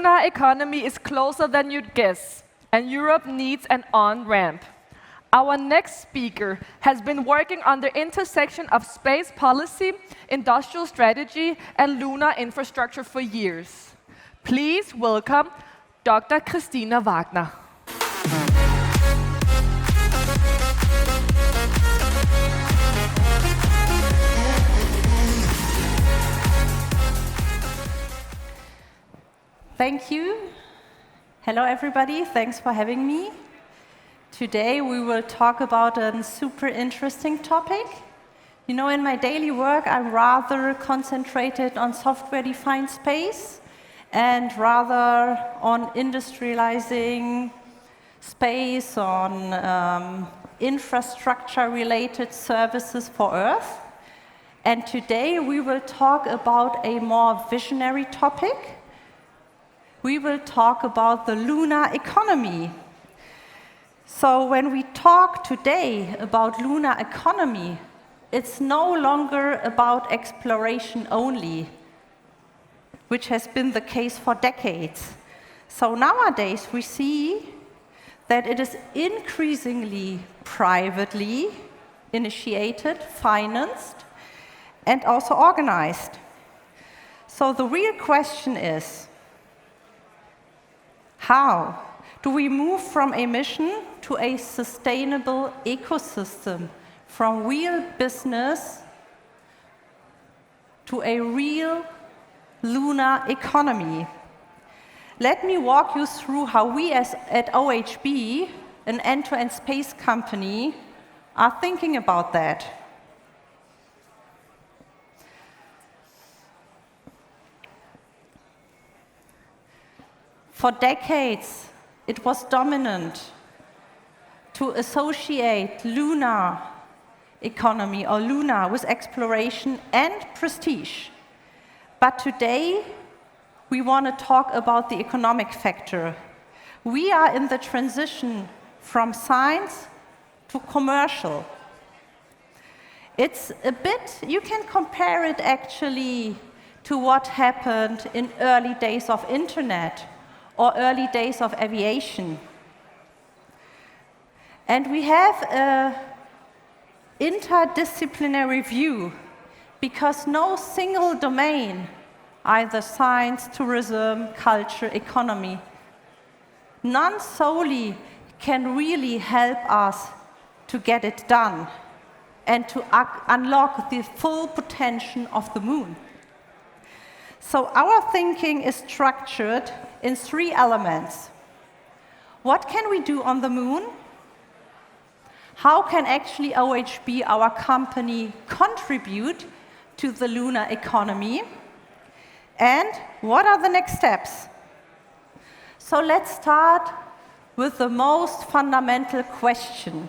lunar economy is closer than you'd guess, and Europe needs an on-ramp. Our next speaker has been working on the intersection of space policy, industrial strategy, and lunar infrastructure for years. Please welcome Dr. Christina Wagner. Thank you. Hello, everybody. Thanks for having me. Today, we will talk about a super interesting topic. You know, in my daily work, I'm rather concentrated on software-defined space and rather on industrializing space, on infrastructure-related services for Earth. And today, we will talk about a more visionary topic. We will talk about the lunar economy. So when we talk today about lunar economy, it's no longer about exploration only, which has been the case for decades. So nowadays we see that it is increasingly privately initiated, financed, and also organized. So the real question is, how do we move from a mission to a sustainable ecosystem, from real business to a real lunar economy? Let me walk you through how we at OHB, an end-to-end space company, are thinking about that. For decades, it was dominant to associate lunar economy or lunar with exploration and prestige. But today, we want to talk about the economic factor. We are in the transition from science to commercial. It's a bit, you can compare it actually to what happened in early days of internet or early days of aviation. And we have an interdisciplinary view because no single domain, either science, tourism, culture, economy, none solely can really help us to get it done and to unlock the full potential of the moon. So our thinking is structured in 3 elements. What can we do on the moon? How can actually OHB, our company, contribute to the lunar economy? And what are the next steps? So let's start with the most fundamental question.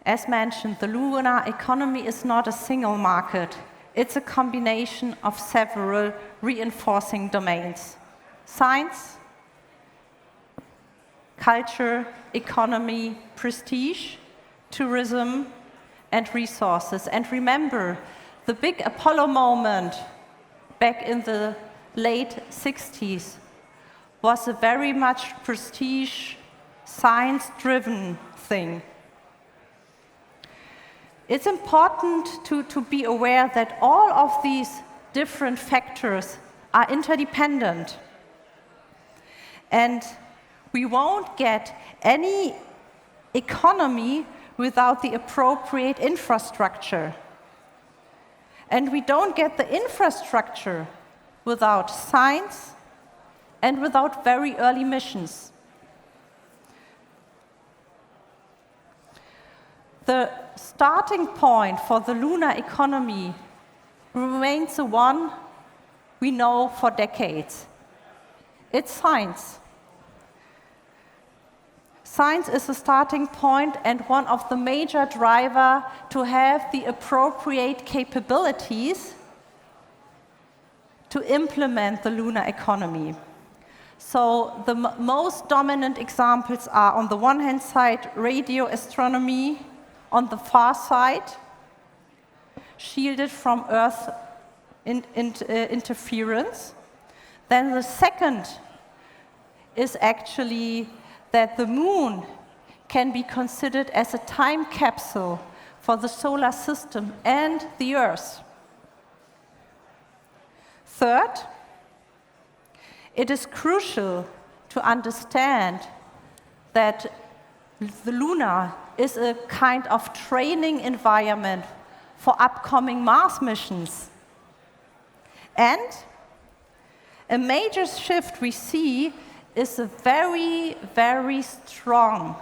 As mentioned, the lunar economy is not a single market. It's a combination of several reinforcing domains: science, culture, economy, prestige, tourism, and resources. And remember, the big Apollo moment back in the late 60s was a very much prestige, science-driven thing. It's important to be aware that all of these different factors are interdependent. And we won't get any economy without the appropriate infrastructure. And we don't get the infrastructure without science and without very early missions. The starting point for the lunar economy remains the one we know for decades. It's science. Science is the starting point and one of the major drivers to have the appropriate capabilities to implement the lunar economy. So the most dominant examples are, on the one hand side, radio astronomy, on the far side, shielded from Earth interference. Then the second is actually that the Moon can be considered as a time capsule for the solar system and the Earth. Third, it is crucial to understand that the Lunar is a kind of training environment for upcoming Mars missions. And a major shift we see is a very, very strong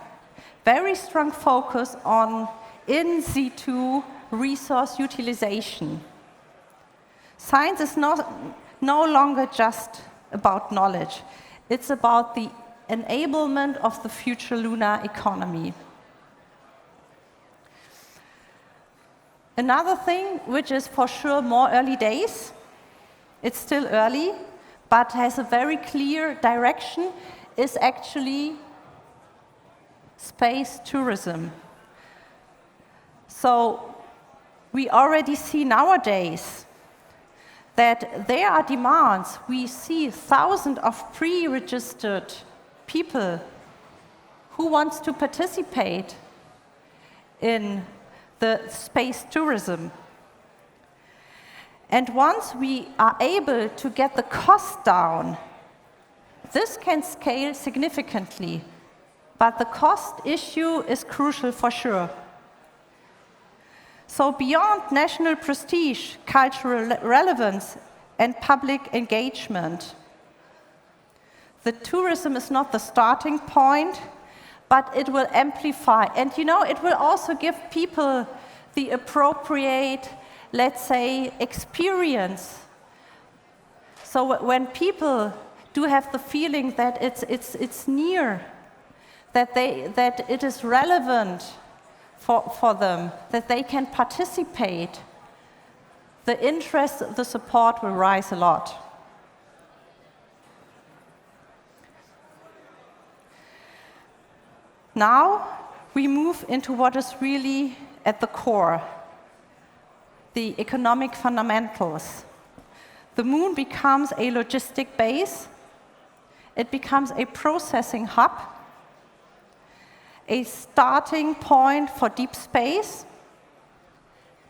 focus on in situ resource utilization. Science is no longer just about knowledge. It's about the enablement of the future lunar economy. Another thing, which is for sure more early days, it's still early, but has a very clear direction, is actually space tourism. So we already see nowadays that there are demands. We see thousands of pre-registered people who wants to participate in the space tourism. And once we are able to get the cost down, this can scale significantly. But the cost issue is crucial for sure. So beyond national prestige, cultural relevance, and public engagement, the tourism is not the starting point, but it will amplify. And you know, it will also give people the appropriate, let's say, experience. So when people do have the feeling that it's near, that it is relevant for them, that they can participate, the interest, the support will rise a lot. Now we move into what is really at the core, the economic fundamentals. The Moon becomes a logistic base. It becomes a processing hub, a starting point for deep space,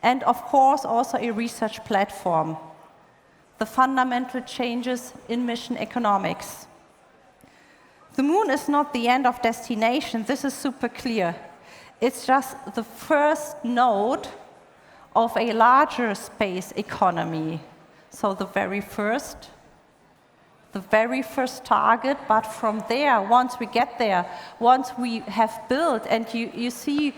and of course also a research platform. The fundamental changes in mission economics. The Moon is not the end of destination. This is super clear. It's just the first node of a larger space economy. So the very first target, but from there, once we get there, once we have built, and you see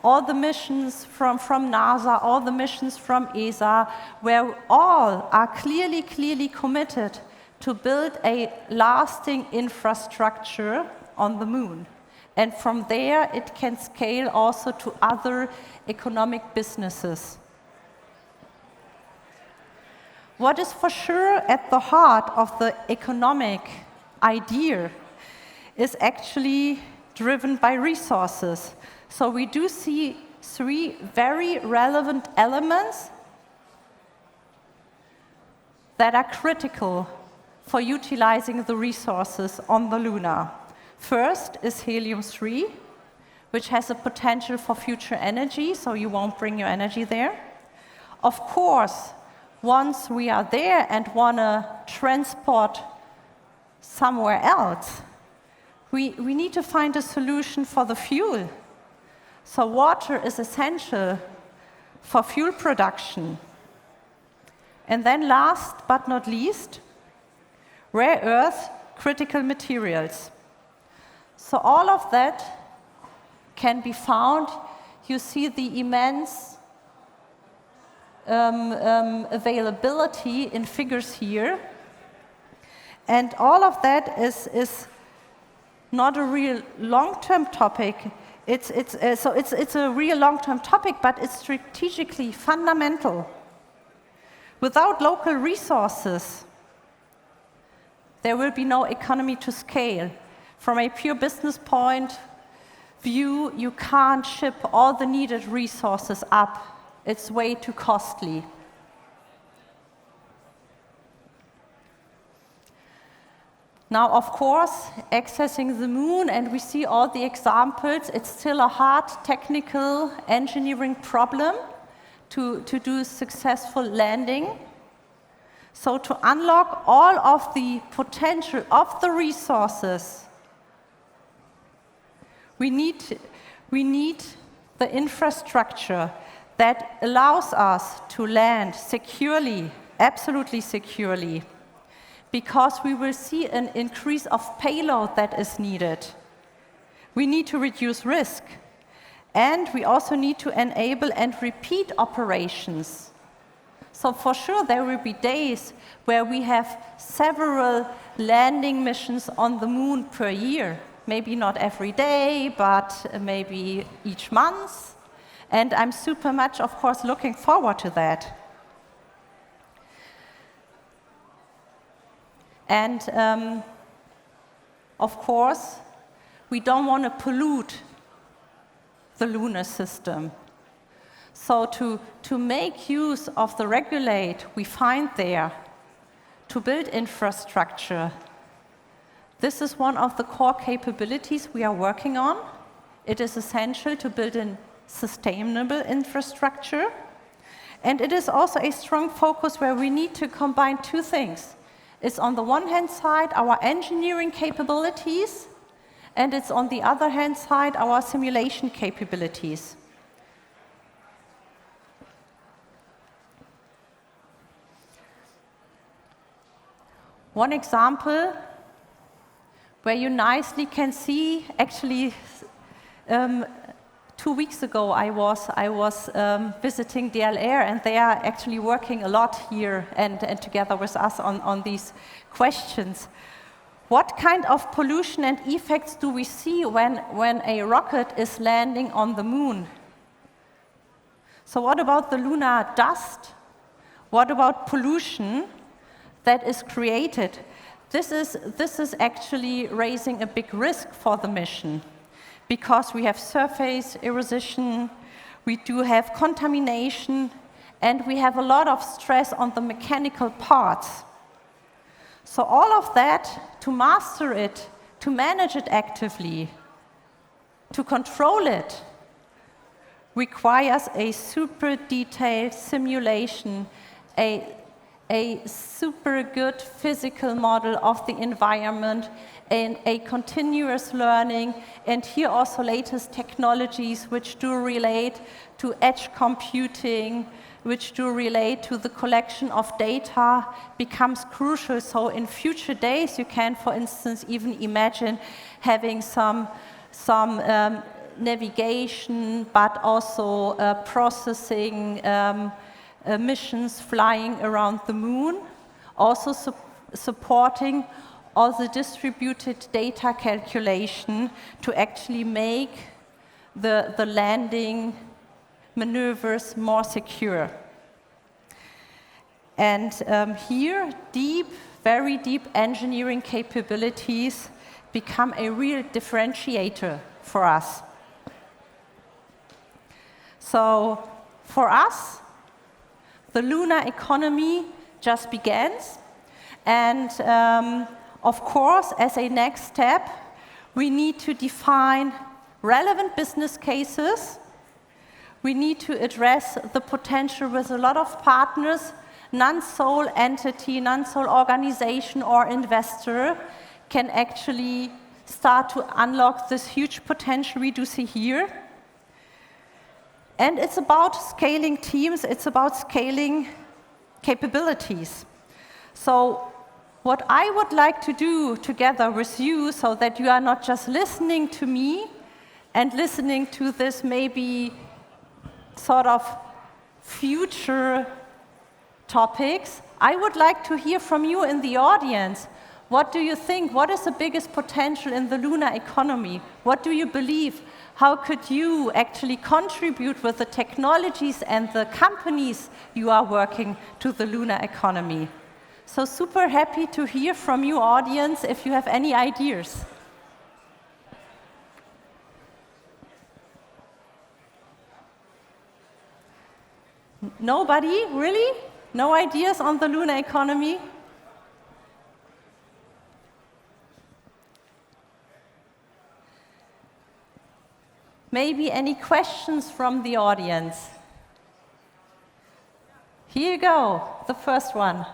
all the missions from NASA, all the missions from ESA, where all are clearly committed to build a lasting infrastructure on the Moon. And from there, it can scale also to other economic businesses. What is for sure at the heart of the economic idea is actually driven by resources. So we do see three very relevant elements that are critical for utilizing the resources on the Lunar. First is helium-3, which has a potential for future energy, so you won't bring your energy there. Of course, once we are there and want to transport somewhere else, we need to find a solution for the fuel. So water is essential for fuel production. And then last but not least, rare earth critical materials. So all of that can be found. You see the immense availability in figures here. And all of that is not a real long-term topic. It's a real long-term topic, but it's strategically fundamental. Without local resources, there will be no economy to scale. From a pure business point view, you can't ship all the needed resources up It's way too costly. Now, of course, accessing the moon, and we see all the examples, it's still a hard technical engineering problem to do successful landing. So to unlock all of the potential of the resources, we need the infrastructure that allows us to land securely, absolutely securely, because we will see an increase of payload that is needed. We need to reduce risk, and we also need to enable and repeat operations. So for sure, there will be days where we have several landing missions on the moon per year. Maybe not every day, but maybe each month. And I'm super much, of course, looking forward to that. And of course, we don't want to pollute the lunar system. So to make use of the regulate we find there, to build infrastructure, this is one of the core capabilities we are working on. It is essential to build a sustainable infrastructure. And it is also a strong focus where we need to combine two things. It's on the one hand side our engineering capabilities, and it's on the other hand side our simulation capabilities. One example where you nicely can see, actually 2 weeks ago I was visiting DLR, and they are actually working a lot here and together with us on these questions. What kind of pollution and effects do we see when a rocket is landing on the moon? So what about the lunar dust? What about pollution that is created? This is actually raising a big risk for the mission, because we have surface erosion, we do have contamination, and we have a lot of stress on the mechanical parts. So all of that, to master it, to manage it actively, to control it, requires a super detailed simulation, a super good physical model of the environment, and a continuous learning, and here also latest technologies which do relate to edge computing, which do relate to the collection of data, becomes crucial. So in future days, you can, for instance, even imagine having some navigation, but also processing missions flying around the moon, also supporting all the distributed data calculation to actually make the landing maneuvers more secure. And here, very deep engineering capabilities become a real differentiator for us. So for us, the lunar economy just begins, and of course, as a next step, we need to define relevant business cases. We need to address the potential with a lot of partners. Non-sole entity, non-sole organization or investor can actually start to unlock this huge potential we do see here. And it's about scaling teams, it's about scaling capabilities. So what I would like to do together with you, so that you are not just listening to me and listening to this maybe sort of future topics, I would like to hear from you in the audience. What do you think? What is the biggest potential in the lunar economy? What do you believe? How could you actually contribute with the technologies and the companies you are working to the lunar economy? So super happy to hear from you, audience, if you have any ideas. Nobody, really? No ideas on the lunar economy? Maybe any questions from the audience? Here you go, the first one.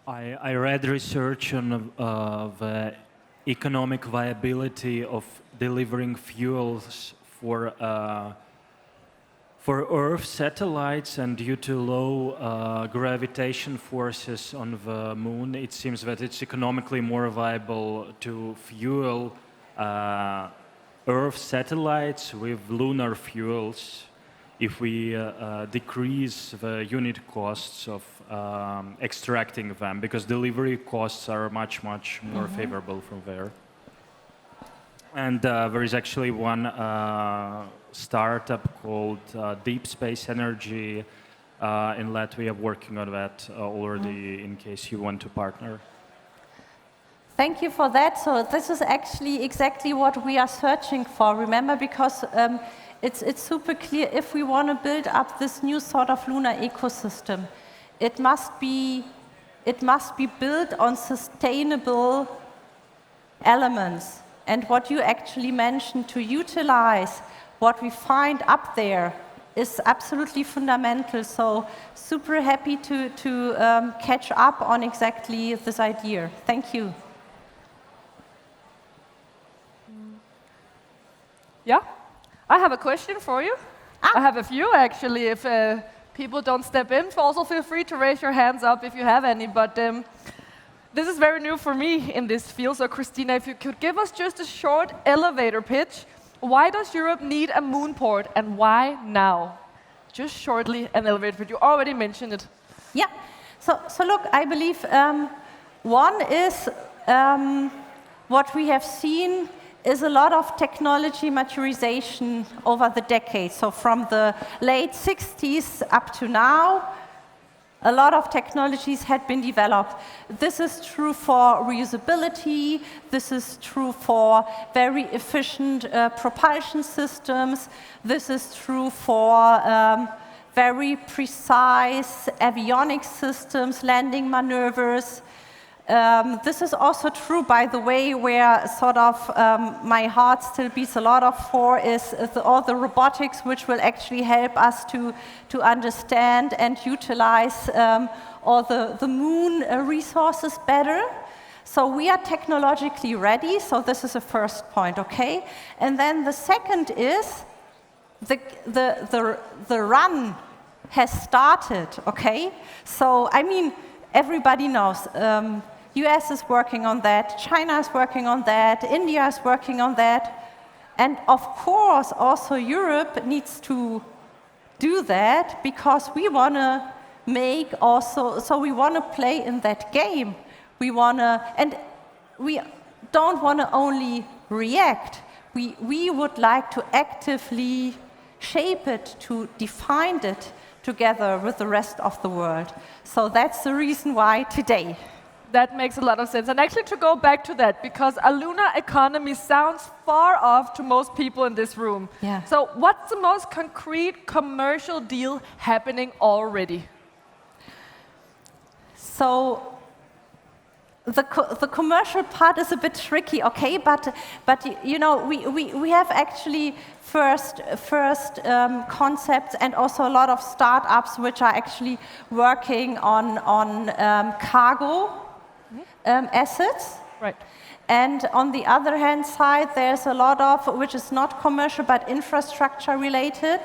I read research on the economic viability of delivering fuels for Earth satellites, and due to low gravitation forces on the Moon, it seems that it's economically more viable to fuel Earth satellites with lunar fuels if we decrease the unit costs of extracting them, because delivery costs are much more favorable from there. And there is actually one startup called Deep Space Energy in Latvia working on that already, in case you want to partner. Thank you for that. So this is actually exactly what we are searching for, remember, because it's super clear if we want to build up this new sort of lunar ecosystem, it must be built on sustainable elements. And what you actually mentioned, to utilize what we find up there, is absolutely fundamental. So super happy to catch up on exactly this idea. Thank you. Yeah, I have a question for you. I have a few, actually. If people don't step in, also feel free to raise your hands up if you have any. But this is very new for me in this field. So Christina, if you could give us just a short elevator pitch. Why does Europe need a Moonport, and why now? Just shortly, an elevator pitch. You already mentioned it. Yeah. So look, I believe one is what we have seen is a lot of technology maturization over the decades. So from the late 60s up to now, a lot of technologies had been developed. This is true for reusability. This is true for very efficient propulsion systems. This is true for very precise avionics systems, landing maneuvers. This is also true, by the way, where sort of my heart still beats a lot of for is all the robotics, which will actually help us to understand and utilize all the moon resources better. So we are technologically ready, so this is a first point, okay? And then the second is the run has started, okay? So, I mean, everybody knows US is working on that, China is working on that, India is working on that. And of course, also Europe needs to do that, because we want to make also, so we want to play in that game. We want to, and we don't want to only react. We would like to actively shape it, to define it together with the rest of the world. So that's the reason why today. That makes a lot of sense. And actually, to go back to that, because a lunar economy sounds far off to most people in this room. Yeah. So what's the most concrete commercial deal happening already? So the commercial part is a bit tricky, okay? But you know, we have actually first concepts, and also a lot of startups which are actually working on cargo assets. Right. And on the other hand side, there's a lot of, which is not commercial but infrastructure related,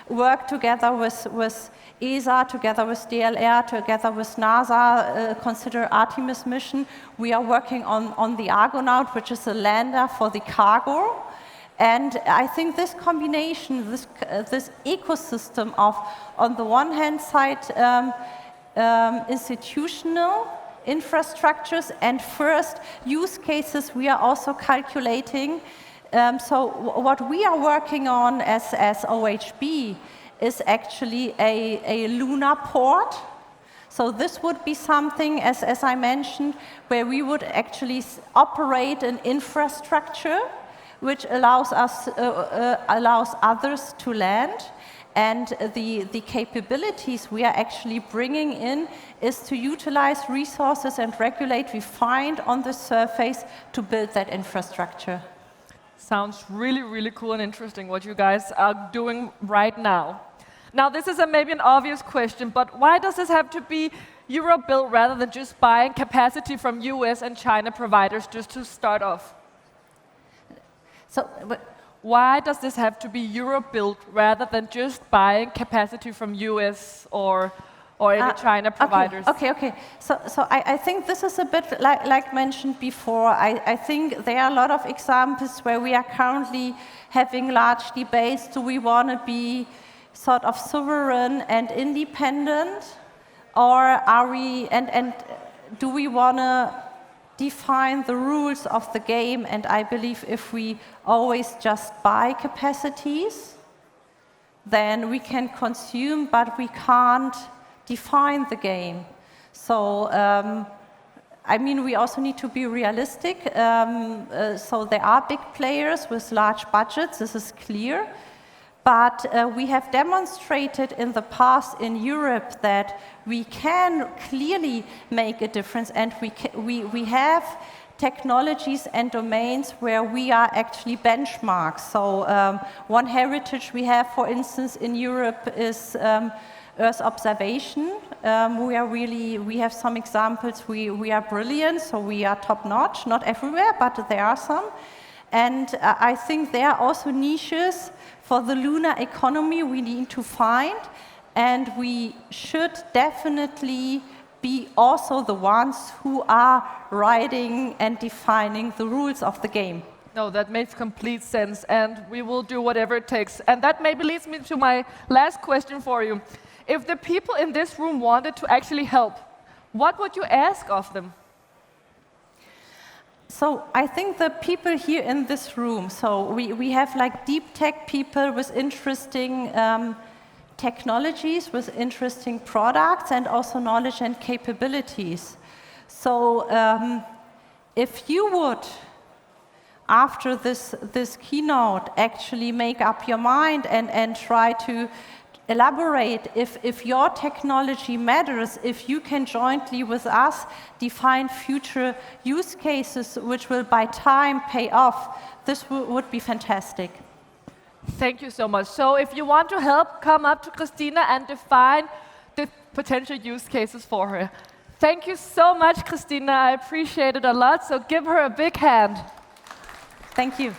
work together with ESA, together with DLR, together with NASA, consider Artemis mission. We are working on the Argonaut, which is a lander for the cargo. And I think this combination, this ecosystem of, on the one hand side, institutional infrastructures, and first use cases we are also calculating. So what we are working on as OHB is actually a lunar port. So this would be something, as I mentioned, where we would actually operate an infrastructure which allows others to land. And the capabilities we are actually bringing in is to utilize resources and regulate we find on the surface to build that infrastructure. Sounds really, really cool and interesting what you guys are doing right now. Now, this is maybe an obvious question, but why does this have to be Europe-built rather than just buying capacity from US and China providers just to start off? Why does this have to be Europe-built rather than just buying capacity from US or any China providers? Okay. So I think this is a bit like mentioned before. I think there are a lot of examples where we are currently having large debates. Do we want to be sort of sovereign and independent, or are we and do we want to define the rules of the game? And I believe if we always just buy capacities, then we can consume, but we can't define the game. So I mean, we also need to be realistic. So there are big players with large budgets, this is clear. But we have demonstrated in the past in Europe that we can clearly make a difference, and we have technologies and domains where we are actually benchmarks. So one heritage we have, for instance, in Europe is Earth observation. We have some examples, we are brilliant, so we are top-notch, not everywhere, but there are some. And I think there are also niches for the lunar economy we need to find, and we should definitely be also the ones who are writing and defining the rules of the game. No, that makes complete sense, and we will do whatever it takes. And that maybe leads me to my last question for you. If the people in this room wanted to actually help, what would you ask of them? So I think the people here in this room, so we have like deep tech people with interesting technologies, with interesting products, and also knowledge and capabilities. So if you would, after this keynote, actually make up your mind and try to elaborate if your technology matters, if you can jointly with us define future use cases which will by time pay off, this would be fantastic. Thank you so much. So if you want to help, come up to Christina and define the potential use cases for her. Thank you so much, Christina. I appreciate it a lot, so give her a big hand. Thank you.